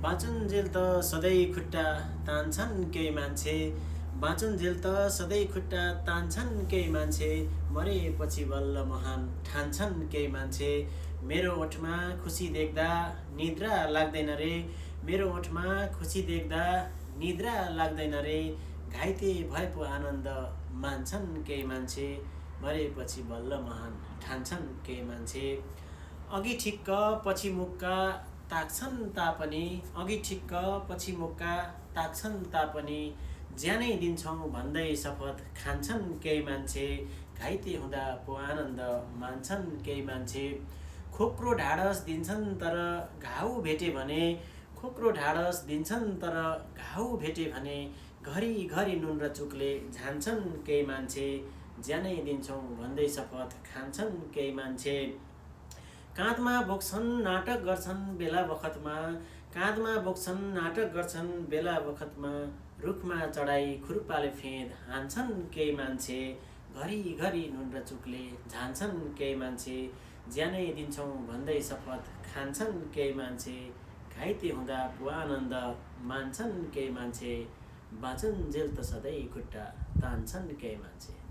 बाँचुन्जेल त सधैँ खुट्टा तान्छन् केही मान्छे। बाँचुन्जेल त सधैँ खुट्टा तान्छन् केही मान्छे। मरेपछि बल्ल महान ठान्छन् केही मान्छे। मेरो ओठमा खुसी देख्दा निद्रा लाग्दैन रे। मेरो ओठमा खुसी देख्दा निद्रा लाग्दैन रे। घाइते भए पो आनन्द मान्छन् केही मान्छे। मरेपछि बल्ल महान ठान्छन् केही मान्छे। अघि ठिक्क पछि मुक्का ताक्छन् तापनि। अघि ठिक्क पछि मुक्का ताक्छन् तापनि। ज्यानै दिन्छौँ भन्दै शपथ खान्छन् केही मान्छे। घाइते हुँदा पो आनन्द मान्छन् केही मान्छे। खोक्रो ढाडस दिन्छन् तर घाउ भेटे भने। खोक्रो ढाडस दिन्छन् तर घाउ भेटे भने। घरिघरि नुन र चुकले झान्छन् केही मान्छे। ज्यानै दिन्छौँ भन्दै शपथ खान्छन् केही मान्छे। काँधमा बोक्छन् नाटक गर्छन् बेला बखतमा। काँधमा बोक्छन् नाटक गर्छन् बेला बखतमा। रुखमा चढाई खुर्पाले फेद हान्छन् केही मान्छे। घरिघरि नुन र चुकले झान्छन् केही मान्छे। ज्यानै दिन्छौँ भन्दै शपथ खान्छन् केही मान्छे। घाइते हुँदा पो आनन्द मान्छन् केही मान्छे। बाँचुन्जेल त सधैँ खुट्टा तान्छन् केही मान्छे।